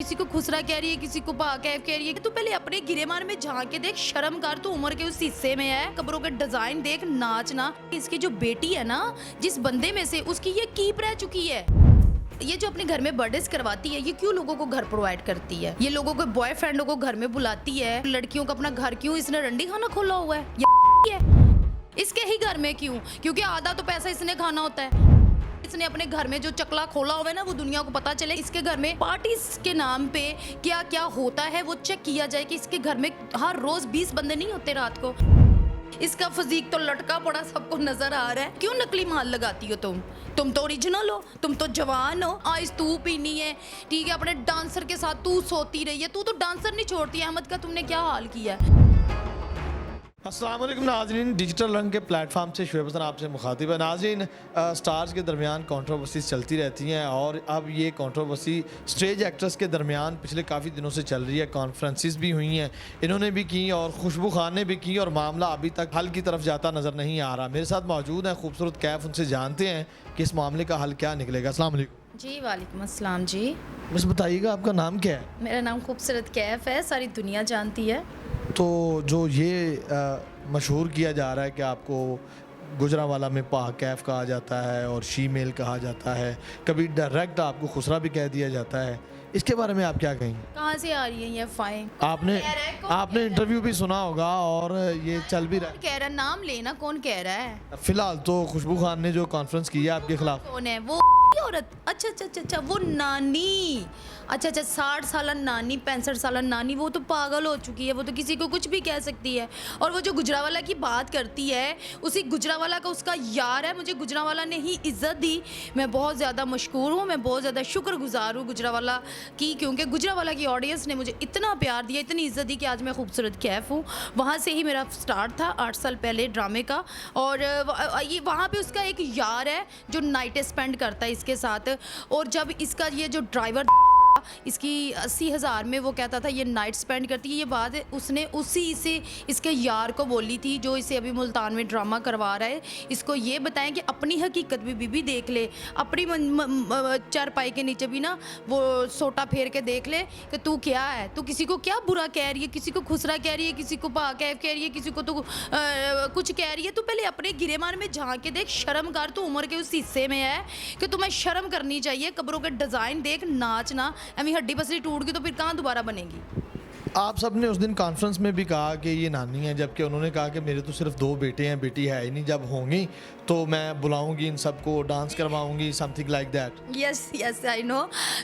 किसी को खुसरा कह रही है, किसी को कैफ कह रही है। तू पहले अपने गिरेमार में झांक के देख, शर्म कर। तू उम्र के उस हिस्से में है, कब्रों के डिजाइन देख, नाचना। इसकी जो बेटी है ना, जिस बंदे में से, उसकी ये कीप रह चुकी है। ये जो अपने घर में बर्थडेज करवाती है, ये क्यों लोगों को घर प्रोवाइड करती है? ये लोगों को बॉयफ्रेंडों को घर में बुलाती है। लड़कियों का अपना घर क्यों इसने रंडी खाना खोला हुआ है? ये इसके ही घर में क्यों? क्योंकि आधा तो पैसा इसने खाना होता है। इसने अपने घर में जो चकला खोला हुआ है ना, वो दुनिया को पता चले। इसके घर में पार्टीज के नाम पे क्या क्या होता है वो चेक किया जाए कि इसके घर में हर रोज 20 बंदे नहीं होते रात को। इसका फिजिक तो लटका पड़ा सबको नजर आ रहा है। क्यों नकली माल लगाती हो तुम तो ओरिजिनल हो, तुम तो जवान हो। आइस तू पीनी है, ठीक है, अपने डांसर के साथ तू सोती रही है। तू तो डांसर नहीं छोड़ती। अहमद का तुमने क्या हाल किया है? अस्सलाम वालेकुम नाज़रीन, डिजिटल रंग के प्लेटफॉर्म से शुएब हसन आपसे मुखातिब है। नाज़रीन, स्टार्स के दरमियान कंट्रोवर्सीज चलती रहती हैं और अब ये कंट्रोवर्सी स्टेज एक्ट्रेस के दरमियान पिछले काफ़ी दिनों से चल रही है। कॉन्फ्रेंसेस भी हुई हैं, इन्होंने भी की और खुशबू खान ने भी की, और मामला अभी तक हल की तरफ जाता नज़र नहीं आ रहा। मेरे साथ मौजूद हैं खूबसूरत कैफ, उनसे जानते हैं कि इस मामले का हल क्या निकलेगा। अस्सलाम वालेकुम। जी वालेकुम अस्सलाम जी। बस बताइएगा, आपका नाम क्या है? मेरा नाम खूबसूरत कैफ है, सारी दुनिया जानती है। तो जो ये मशहूर किया जा रहा है कि आपको गुजरांवाला में पा कैफ कहा जाता है और शी मेल कहा जाता है, कभी डायरेक्ट आपको खुसरा भी कह दिया जाता है, इसके बारे में आप क्या कहेंगे? कहाँ से आ रही है ये फाइन? आपने इंटरव्यू भी सुना होगा और ये चल भी रहा कौन कह रहा है? नाम लेना, कौन कह रहा है? है। फिलहाल तो खुशबू खान ने जो कॉन्फ्रेंस किया आपके खिलाफ। कौन है वो औरत? अच्छा अच्छा अच्छा अच्छा, वो नानी। अच्छा अच्छा, 60 साल नानी, 65 साल नानी। वो तो पागल हो चुकी है, वो तो किसी को कुछ भी कह सकती है। और वो जो गुजरांवाला की बात करती है, उसी गुजरांवाला का उसका यार है। मुझे गुजरांवाला ने ही इज्जत दी। मैं बहुत ज़्यादा मशकूर हूँ, मैं बहुत ज़्यादा शुक्रगुजार हूँ गुजरांवाला की, क्योंकि गुजरांवाला की ऑडियंस ने मुझे इतना प्यार दिया, इतनी इज्जत दी कि आज मैं खूबसूरत कैफ हूँ। वहाँ से ही मेरा स्टार्ट था 8 साल पहले ड्रामे का। और ये वहाँ पे उसका एक यार है जो नाइटें स्पेंड करता है इसके साथ। और जब इसका ये जो ड्राइवर इसकी 80,000 में वो कहता था ये नाइट स्पेंड करती है, ये बात उसने उसी से इसके यार को बोली थी जो इसे अभी मुल्तान में ड्रामा करवा रहा है। इसको ये बताएं कि अपनी हकीकत भी बीबी देख ले, अपनी चारपाई के नीचे भी ना वो सोटा फेर के देख ले कि तू क्या है, तू किसी को क्या बुरा कह रही है, किसी को खुसरा कह रही है, किसी को कैफ कह रही है, किसी को तो कुछ कह रही है। तू पहले अपने गिरेमार में झांक के देख, शर्म कर। तू उम्र के उस हिस्से में है कि तुम्हें शर्म करनी चाहिए। कब्रों के डिज़ाइन देख, नाचना। अभी हड्डी पसली टूट गई तो फिर कहाँ दोबारा बनेगी? आप सब ने उस दिन कॉन्फ्रेंस में भी कहा कि ये नानी है, जबकि उन्होंने कहा कि मेरे तो सिर्फ 2 बेटे हैं, बेटी है ही नहीं। जब होंगी तो मैं बुलाऊंगी इन सबको, डांस करवाऊंगी, something like that. Yes yes I know,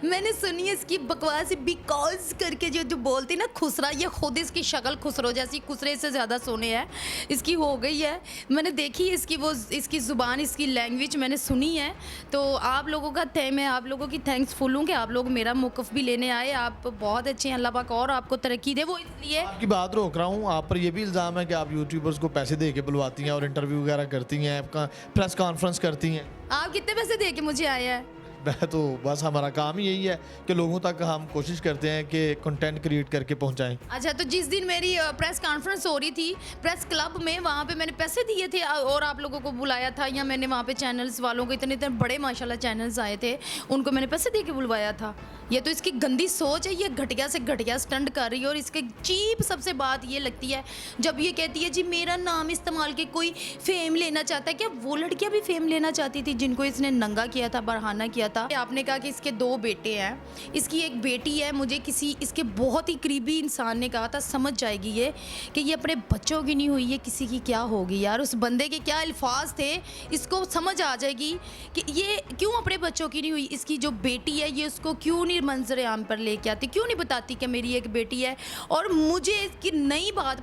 मैंने सुनी है इसकी बकवास। बिकॉज करके जो बोलती ना खुसरा, ये खुद इसकी शक्ल खुसरो जैसी, खुसरे से ज़्यादा सोने है इसकी हो गई है। मैंने देखी इसकी वो इसकी ज़ुबान, इसकी लैंग्वेज मैंने सुनी है। तो आप लोगों का मैं आप लोगों की थैंक्सफुल हूँ कि आप लोग मेरा मौक़िफ़ भी लेने आए। आप बहुत अच्छे हैं, अल्लाह पाक और आपको तरक्की दे। वो इसलिए आपकी बात रोक रहा हूँ, आप पर ये भी इल्ज़ाम है कि आप यूट्यूबर्स को पैसे दे के बुलवाती हैं और इंटरव्यू वगैरह करती हैं, आपका प्रेस कॉन्फ्रेंस करती हैं। आप कितने पैसे दे के मुझे आए हैं? मैं तो बस हमारा काम ही यही है कि लोगों तक हम कोशिश करते हैं कि कंटेंट क्रिएट करके पहुंचाएं। अच्छा, तो जिस दिन मेरी प्रेस कॉन्फ्रेंस हो रही थी प्रेस क्लब में, वहाँ पे मैंने पैसे दिए थे और आप लोगों को बुलाया था, या मैंने वहाँ पे चैनल्स वालों को, इतने इतने बड़े माशाल्लाह चैनल्स आए थे, उनको मैंने पैसे दे के बुलवाया था? ये तो इसकी गंदी सोच है, ये घटिया से घटिया स्टंट कर रही है। और इसके चीप सबसे बात ये लगती है जब ये कहती है जी मेरा नाम इस्तेमाल के कोई फेम लेना चाहता है। क्या वो लड़कियाँ भी फेम लेना चाहती थी जिनको इसने नंगा किया था, बरहाना किया था? आपने कहा कि इसके 2 बेटे हैं, इसकी एक बेटी है। मुझे किसी इसके बहुत ही करीबी इंसान ने कहा था समझ जाएगी ये कि ये अपने बच्चों की नहीं हुई, ये किसी की क्या होगी। यार उस बंदे के क्या अल्फाज थे, इसको समझ आ जाएगी कि ये क्यों अपने बच्चों की नहीं हुई। इसकी जो बेटी है ये उसको क्यों नहीं मंजर आम पर लेके आती, क्यों नहीं बताती कि मेरी एक बेटी है। और मुझे इसकी नई बात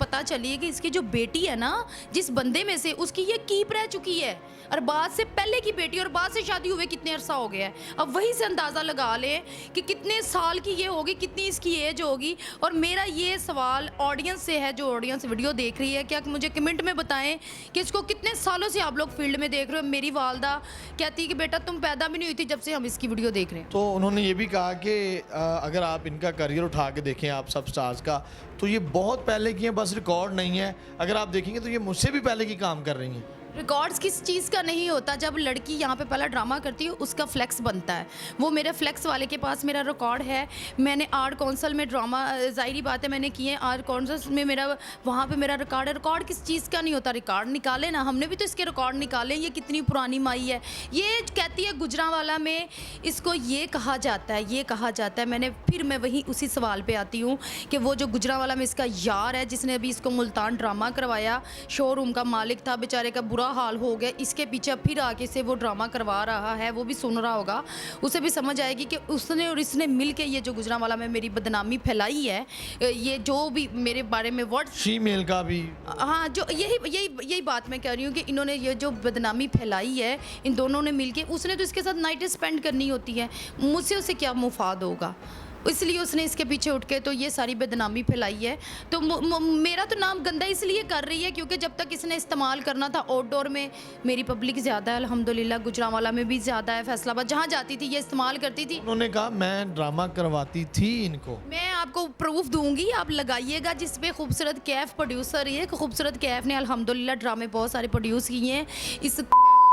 पता चली है कि इसकी जो बेटी है ना, जिस बंदे में से, उसकी ये कीप रह चुकी है। और बाद से पहले की बेटी और बाद से शादी हुए कितने अरसा हो गया है। अब वहीं से अंदाज़ा लगा लें कि कितने साल की ये होगी, कितनी इसकी एज होगी। और मेरा ये सवाल ऑडियंस से है, जो ऑडियंस वीडियो देख रही है, क्या मुझे कमेंट में बताएं कि इसको कितने सालों से आप लोग फील्ड में देख रहे हो। मेरी वालदा कहती कि बेटा तुम पैदा भी नहीं हुई थी जब से हम इसकी वीडियो देख रहे हैं। तो उन्होंने ये भी कहा कि अगर आप इनका करियर उठा के देखें, आप सब स्टार्स का, तो ये बहुत पहले की हैं, बस रिकॉर्ड नहीं है। अगर आप देखेंगे तो ये मुझसे भी पहले की काम कर रही हैं। रिकॉर्ड्स किस चीज़ का नहीं होता, जब लड़की यहाँ पे पहला ड्रामा करती है उसका फ्लेक्स बनता है। वो मेरे फ्लेक्स वाले के पास मेरा रिकॉर्ड है। मैंने आर्ट काउंसिल में ड्रामा, ज़ाहिरी बात है मैंने किए, आर्ट काउंसिल में मेरा वहाँ पे मेरा रिकॉर्ड है। रिकॉर्ड किस चीज़ का नहीं होता, रिकॉर्ड निकाले ना, हमने भी तो इसके रिकॉर्ड निकाले। ये कितनी पुरानी माई है, ये कहती है गुजरांवाला में इसको ये कहा जाता है, ये कहा जाता है। मैं वहीं उसी सवाल पे आती हूँ कि वो जो गुजरांवाला में इसका यार है जिसने अभी इसको मुल्तान ड्रामा करवाया, शोरूम का मालिक था, बेचारे का बुरा हाल हो गया, इसके पीछे फिर आके से वो ड्रामा करवा रहा है। वो भी सुन रहा होगा, उसे भी समझ आएगी कि उसने और इसने मिल के ये जो गुजरांवाला में मेरी बदनामी फैलाई है, ये जो भी मेरे बारे में वर्ड फीमेल का भी, हाँ, जो यही बात मैं कह रही हूँ कि इन्होंने ये जो बदनामी फैलाई है इन दोनों ने मिलके, उसने तो इसके साथ नाइट स्पेंड करनी होती है, मुझसे उसे क्या मुफाद होगा, इसलिए उसने इसके पीछे उठ के तो ये सारी बदनामी फैलाई है। तो मेरा तो नाम गंदा इसलिए कर रही है क्योंकि जब तक इसने इस्तेमाल करना था आउटडोर में मेरी पब्लिक ज़्यादा है अल्हम्दुलिल्लाह, गुजरांवाला में भी ज़्यादा है, फैसलाबाद जहाँ जाती थी ये इस्तेमाल करती थी। उन्होंने कहा मैं ड्रामा करवाती थी इनको। मैं आपको प्रूफ दूंगी, आप लगाइएगा, जिसपे खूबसूरत कैफ प्रोड्यूसर है, खूबसूरत कैफ ने अल्हम्दुलिल्लाह ड्रामे बहुत सारे प्रोड्यूस किए हैं। इस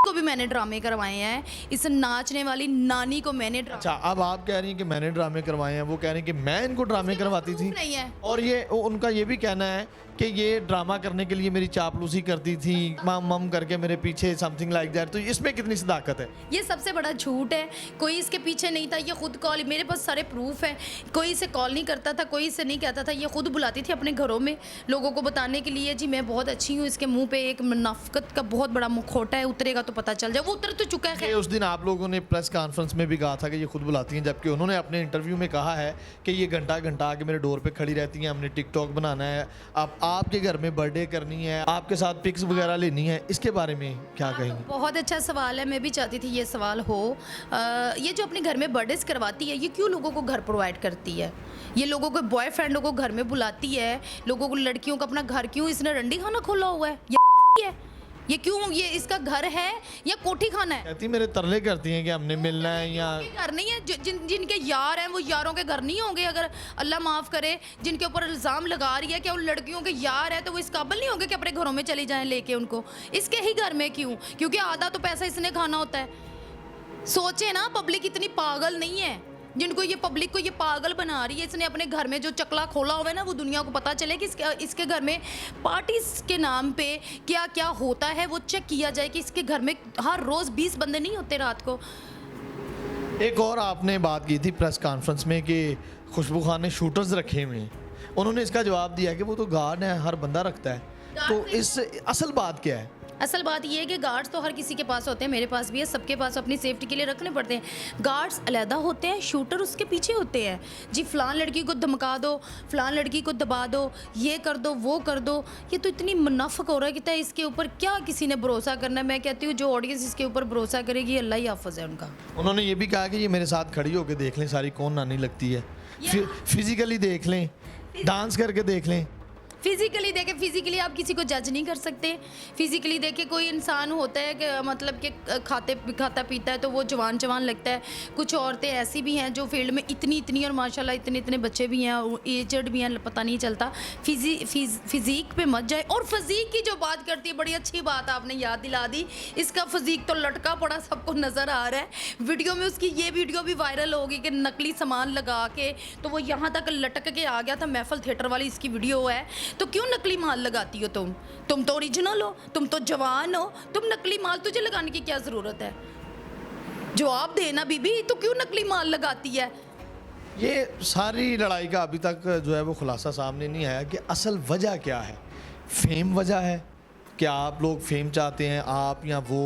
को भी मैंने ड्रामे करवाए हैं, इस नाचने वाली नानी को मैंने अच्छा, अब आप कह रही हैं कि मैंने ड्रामे करवाए हैं, वो कह रही हैं कि मैं इनको ड्रामे करवाती थी। नहीं है। और ये उनका ये भी कहना है कि ये ड्रामा करने के लिए मेरी चापलूसी करती थी, मम मम करके मेरे पीछे, समथिंग लाइक दैट। तो इसमें कितनी सदाकत है? ये सबसे बड़ा झूठ है, कोई इसके पीछे नहीं था, ये खुद कॉल, मेरे पास सारे प्रूफ है, कोई इसे कॉल नहीं करता था, कोई इसे नहीं कहता था, ये खुद बुलाती थी अपने घरों में लोगों को बताने के लिए जी मैं बहुत अच्छी हूँ। इसके मुंह पे एक मुनाफिकत का बहुत बड़ा मुखौटा है, उतरेगा तो पता चल जाए, वो उतर तो चुका है। उस दिन आप लोगों ने प्रेस कॉन्फ्रेंस में भी कहा था कि ये खुद बुलाती हैं, जबकि उन्होंने अपने इंटरव्यू में कहा है कि ये घंटा घंटा आके मेरे डोर पे खड़ी रहती हैं, हमने टिकटॉक बनाना है, आपके घर में बर्थडे करनी है, आपके साथ पिक्स वगैरह लेनी है। इसके बारे में क्या कहेंगे? बहुत अच्छा सवाल है, मैं भी चाहती थी ये सवाल हो। ये जो अपने घर में बर्थडेज करवाती है, ये क्यों लोगों को घर प्रोवाइड करती है? ये लोगों को बॉयफ्रेंडों को घर में बुलाती है, लोगों को, लड़कियों को अपना घर क्यों, इसने रंडी खाना खोला हुआ है? ये क्यों, ये इसका घर है या कोठी खाना है? कहती मेरे तरले करती हैं कि हमने मिलना है या घर नहीं है। जिनके यार हैं वो यारों के घर नहीं होंगे? अगर अल्लाह माफ़ करे, जिनके ऊपर इल्ज़ाम लगा रही है कि उन लड़कियों के यार है, तो वो इस काबिल नहीं होंगे कि अपने घरों में चली जाएं लेके उनको। इसके ही घर में क्यों? क्योंकि आधा तो पैसा इसने खाना होता है। सोचे ना, पब्लिक इतनी पागल नहीं है जिनको ये पब्लिक को ये पागल बना रही है। इसने अपने घर में जो चकला खोला हुआ है ना, वो दुनिया को पता चले कि इसके घर में पार्टीज के नाम पे क्या क्या होता है, वो चेक किया जाए कि इसके घर में हर रोज़ 20 बंदे नहीं होते रात को। एक और आपने बात की थी प्रेस कॉन्फ्रेंस में कि खुशबू खान ने शूटर्स रखे हुए हैं, उन्होंने इसका जवाब दिया कि वो तो गार्ड है, हर बंदा रखता है। तो इस असल बात क्या है? असल बात ये है कि गार्ड्स तो हर किसी के पास होते हैं, मेरे पास भी है, सबके पास अपनी सेफ्टी के लिए रखने पड़ते हैं। गार्ड्स अलहदा होते हैं, शूटर उसके पीछे होते हैं। जी फ़लान लड़की को धमका दो, फ़लान लड़की को दबा दो, ये कर दो, वो कर दो। ये तो इतनी मुनाफिक हो रहा है कि इसके ऊपर क्या किसी ने भरोसा करना है? मैं कहती हूँ जो ऑडियंस इसके ऊपर भरोसा करेगी, अल्लाह ही हाफ़िज़ है उनका। उन्होंने ये भी कहा कि ये मेरे साथ खड़ी होकर देख लें सारी कौन नानी लगती है, फिजिकली देख लें, डांस करके देख लें। फिज़िकली देखे, फिज़िकली आप किसी को जज नहीं कर सकते। फिज़िकली देखे कोई इंसान होता है कि मतलब कि खाता पीता है तो वो जवान जवान लगता है। कुछ औरतें ऐसी भी हैं जो फील्ड में इतनी और माशाल्लाह इतने बच्चे भी हैं, एजड भी हैं, पता नहीं चलता। फिज़ीक पे मत जाए। और फिज़ीक की जो बात करती है, बड़ी अच्छी बात आपने याद दिला दी। इसका फिज़ीक तो लटका पड़ा सबको नज़र आ रहा है। वीडियो में उसकी ये वीडियो भी वायरल होगी कि नकली सामान लगा के तो वो यहाँ तक लटक के आ गया था। महफल थिएटर वाली इसकी वीडियो है। तो क्यों नकली माल लगाती हो तुम तो ओरिजिनल हो, तुम तो जवान हो, तुम नकली माल, तुझे लगाने की क्या ज़रूरत है? जवाब देना बीबी, तो क्यों नकली माल लगाती है? ये सारी लड़ाई का अभी तक जो है वो खुलासा सामने नहीं आया कि असल वजह क्या है। फेम वजह है कि आप लोग फेम चाहते हैं, आप या वो,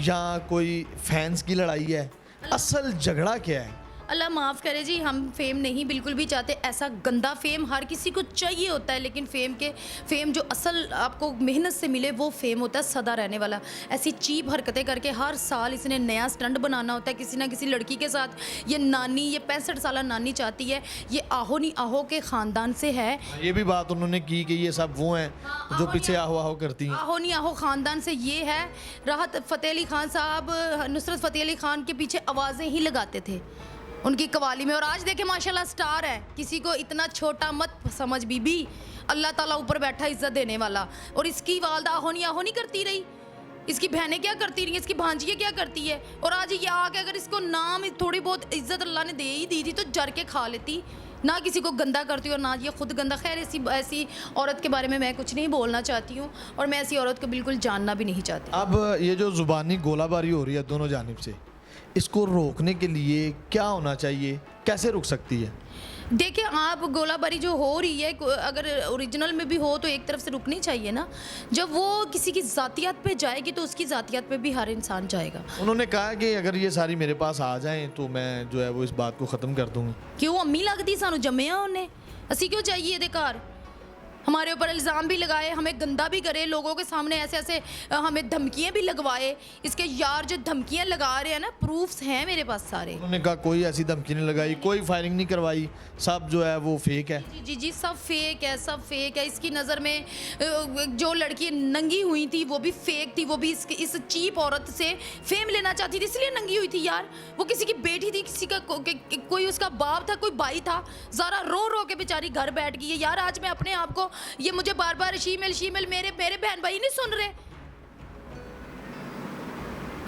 या कोई फैंस की लड़ाई है? असल झगड़ा क्या है? अल्लाह माफ़ करे जी, हम फेम नहीं बिल्कुल भी चाहते। ऐसा गंदा फेम हर किसी को चाहिए होता है, लेकिन फेम जो असल आपको मेहनत से मिले वो फेम होता है सदा रहने वाला। ऐसी चीप हरकतें करके हर साल इसने नया स्टंट बनाना होता है किसी ना किसी लड़की के साथ। ये नानी, ये 65 साल नानी चाहती है, ये आहो नहीं आहो के ख़ानदान से है। ये भी बात उन्होंने की कि ये सब वो हैं जो पीछे आहो आहो करती हैं। आहो नहीं आहो ख़ानदान से ये है। राहत फ़तेह अली ख़ान साहब नुसरत फ़तेह अली ख़ान के पीछे आवाज़ें ही लगाते थे उनकी कवाली में, और आज देखे माशाल्लाह स्टार है। किसी को इतना छोटा मत समझ बीबी, अल्लाह ताला ऊपर बैठा इज्जत देने वाला। और इसकी वालदा आहो नहीं करती रही। इसकी बहनें क्या करती रही, इसकी भांजियाँ क्या करती है, और आज ये आके अगर इसको नाम थोड़ी बहुत इज्जत अल्लाह ने दे ही दी थी तो जर के खा लेती, ना किसी को गंदा करती और ना ये खुद गंदा। खैर ऐसी औरत के बारे में मैं कुछ नहीं बोलना चाहती हूँ और मैं ऐसी औरत को बिल्कुल जानना भी नहीं चाहती। अब ये जो ज़ुबानी गोलाबारी हो रही है दोनों जानिब से, इसको रोकने के लिए क्या होना चाहिए, कैसे रुक सकती है? देखिए, आप गोलाबारी जो हो रही है अगर ओरिजिनल में भी हो तो एक तरफ से रुकनी चाहिए ना। जब वो किसी की ज़ातियत पे जाएगी तो उसकी ज़ातियत पे भी हर इंसान जाएगा। उन्होंने कहा कि अगर ये सारी मेरे पास आ जाएं तो मैं जो है वो इस बात को ख़त्म कर दूँगी। क्यों अम्मी लगती सानू जम्मिया उन्हें, असी क्यों चाहिए ये घर? हमारे ऊपर इल्ज़ाम भी लगाए, हमें गंदा भी करे, लोगों के सामने ऐसे हमें धमकियाँ भी लगवाए। इसके यार जो धमकियाँ लगा रहे हैं ना, प्रूफ्स हैं मेरे पास सारे। उन्होंने कहा कोई ऐसी धमकी नहीं लगाई, कोई फायरिंग नहीं करवाई, सब जो है वो फेक है। जी जी जी, सब फेक है, सब फेक है। इसकी नज़र में जो लड़की नंगी हुई थी वो भी फेक थी, वो भी इस चीप औरत से फेम लेना चाहती थी इसलिए नंगी हुई थी यार। वो किसी की बेटी थी, किसी का कोई उसका बाप था, कोई भाई था। ज़रा रो रो के बेचारी घर बैठ गई है यार। आज मैं अपने आप को, ये मुझे बार बार शीमेल मेरे बहन भाई नहीं सुन रहे।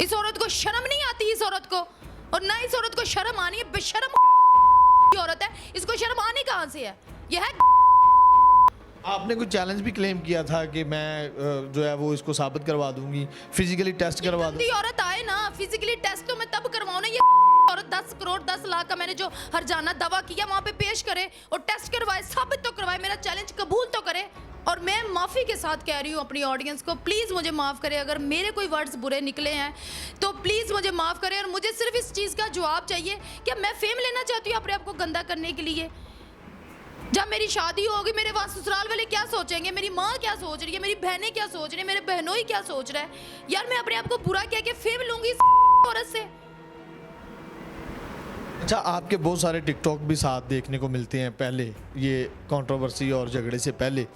इस औरत को शर्म नहीं आती, इस औरत को, और ना इस औरत को शर्म आनी है। बेशर्म औरत है, इसको शर्म आनी कहां से है? ये है। आपने कुछ चैलेंज भी क्लेम किया था कि मैं जो है वो इसको साबित करवा दूंगी, फिजिकली टेस्ट करवा दूंगी। औरत आए ना, फिजिकली टेस्ट तो मैं तब करवाऊं ना। ये औरत 10 करोड़ 10 लाख का मैंने जो हरजाना दावा किया वहां पे पेश करे और टेस्ट करवाए, साबित तो करवाए, मेरा चैलेंज कबूल तो करे। और मैं माफ़ी के साथ कह रही हूँ अपनी ऑडियंस को, प्लीज़ मुझे माफ़ करें अगर मेरे कोई वर्ड्स बुरे निकले हैं तो प्लीज़ मुझे माफ़ करें। और मुझे सिर्फ इस चीज़ का जवाब चाहिए कि मैं फेम लेना चाहती हूँ अपने आप को गंदा करने के लिए। जब मेरी शादी होगी मेरे वहाँ ससुराल वाले क्या सोचेंगे, मेरी माँ क्या सोच रही है, मेरी बहनें क्या सोच रही है, मेरे बहनों ही क्या सोच रहा है यार। मैं अपने आप को बुरा कह के फेम लूँगी इस औरत से। अच्छा, आपके बहुत सारे टिकटॉक भी साथ देखने को मिलते हैं। पहले ये कंट्रोवर्सी और झगड़े से पहले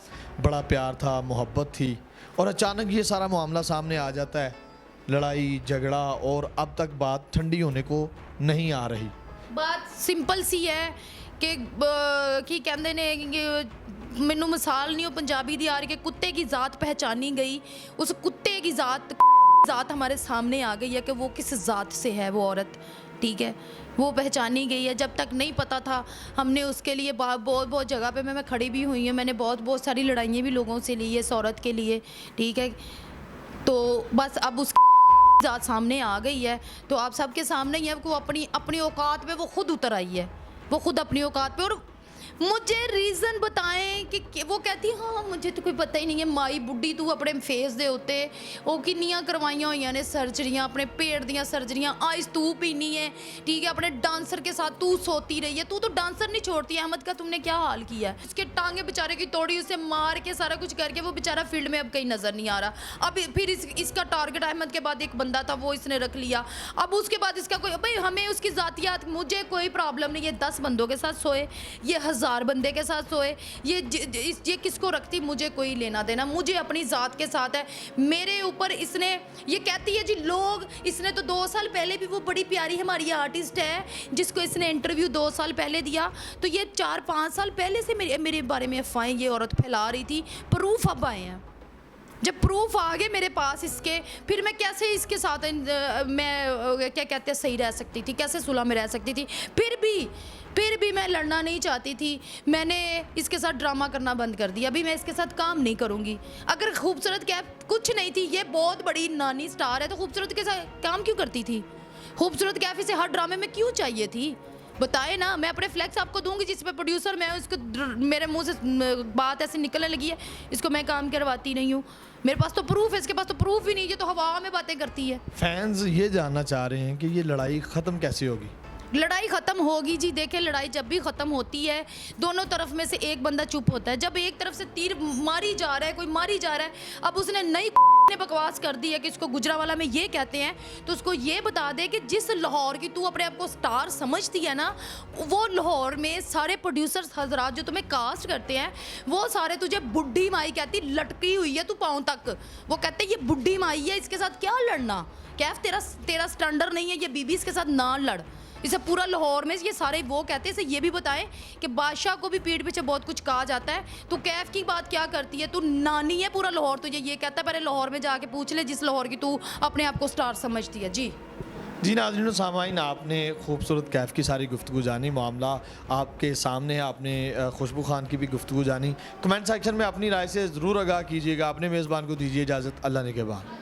बड़ा प्यार था, मोहब्बत थी, और अचानक ये सारा मामला सामने आ जाता है, लड़ाई झगड़ा, और अब तक बात ठंडी होने को नहीं आ रही। बात सिंपल सी है कि कहते ने मैनू मिसाल नहीं, पंजाबी दी आ रही कि कुत्ते की ज़ात पहचानी गई। उस कुत्ते की ज़ात हमारे सामने आ गई है कि वो किस ज़ात से है वो औरत, ठीक है, वो पहचानी गई है। जब तक नहीं पता था हमने उसके लिए बहुत जगह पे मैं खड़ी भी हुई हूँ, मैंने बहुत सारी लड़ाइयाँ भी लोगों से ली है इस औरत के लिए, ठीक है। तो बस अब उस ज़ात सामने आ गई है तो आप सबके सामने ही है वो अपनी औकात पे वो खुद उतर आई है, वो खुद अपनी औकात पे। और मुझे रीज़न बताएं कि वो कहती हाँ मुझे तो कोई पता ही नहीं है। माई बुढ़ी तू अपने फेस दे उत्ते वो किन्नियां करवाइयां हुई ने सर्जरियां, अपने पेट दियां सर्जरियां, आइस तू पीनी है, ठीक है, अपने डांसर के साथ तू सोती रही है। तू तो डांसर नहीं छोड़ती। अहमद का तुमने क्या हाल किया है? उसके टांगे बेचारे की तोड़ी, उसे मार के सारा कुछ करके वो बेचारा फील्ड में अब कहीं नज़र नहीं आ रहा। अब फिर इसका टारगेट अहमद के बाद एक बंदा था वो इसने रख लिया। अब उसके बाद इसका कोई, भाई हमें उसकी ज़ातियात, मुझे कोई प्रॉब्लम नहीं। ये 10 बंदों के साथ सोए, ये 1000 बंदे के साथ सोए, ये किसको रखती, मुझे कोई लेना देना। मुझे अपनी ज़ात के साथ है। मेरे ऊपर इसने, ये कहती है जी लोग, इसने तो 2 साल पहले भी, वो बड़ी प्यारी हमारी आर्टिस्ट है जिसको इसने इंटरव्यू 2 साल पहले दिया, तो ये 4-5 साल पहले से मेरे बारे में अफवाहें ये औरत फैला रही थी। प्रूफ अब आए हैं। जब प्रूफ आ गए मेरे पास इसके, फिर मैं कैसे इसके साथ मैं क्या कहते हैं सही रह सकती थी, कैसे सुलह में रह सकती थी? फिर भी मैं लड़ना नहीं चाहती थी। मैंने इसके साथ ड्रामा करना बंद कर दिया। अभी मैं इसके साथ काम नहीं करूँगी। अगर खूबसूरत कैफ कुछ नहीं थी, ये बहुत बड़ी नानी स्टार है, तो खूबसूरत के साथ काम क्यों करती थी? खूबसूरत कैफे से हर ड्रामे में क्यों चाहिए थी? बताए ना। मैं अपने फ्लैक्स आपको दूंगी जिस पे प्रोड्यूसर मैं उसको, मेरे मुंह से बात ऐसे निकलने लगी है, इसको मैं काम करवाती नहीं हूँ। मेरे पास तो प्रूफ है, इसके पास तो प्रूफ ही नहीं, ये तो हवा में बातें करती है। फैंस ये जानना चाह रहे हैं कि ये लड़ाई ख़त्म कैसे होगी? लड़ाई ख़त्म होगी जी। देखिए, लड़ाई जब भी ख़त्म होती है दोनों तरफ में से एक बंदा चुप होता है। जब एक तरफ से तीर मारी जा रहा है, कोई मारी जा रहा है, अब उसने नई ने बकवास कर दी है कि इसको गुजरावाला में ये कहते हैं, तो उसको ये बता दे कि जिस लाहौर की तू अपने आप को स्टार समझती है ना, वो लाहौर में सारे प्रोड्यूसर्स हजरात जो तुम्हें कास्ट करते हैं वो सारे तुझे बुढ़ी माई कहती, लटकी हुई है तू पाँव तक। वो कहते हैं ये बुढ़ी माई है, इसके साथ क्या लड़ना? कैफ तेरा स्टैंडर्ड नहीं है, ये बीबी इसके साथ ना लड़, इसे पूरा लाहौर में ये सारे वो कहते हैं, इसे ये भी बताएं कि बादशाह को भी पीठ पीछे बहुत कुछ कहा जाता है। तो कैफ की बात क्या करती है, तू नानी है पूरा लाहौर तुझे ये कहता है, पहले लाहौर में जाके पूछ ले जिस लाहौर की तू अपने आप को स्टार समझती है। जी जी नाज़रीन सामाइन, आपने खूबसूरत कैफ़ की सारी गुफ्तगू जानी, मामला आपके सामने है, आपने खुशबू खान की भी गुफ्तगू जानी। कमेंट सेक्शन में अपनी राय से ज़रूर आगाह कीजिएगा। अपने मेज़बान को दीजिए इजाज़त। अल्लाह ने के बाद।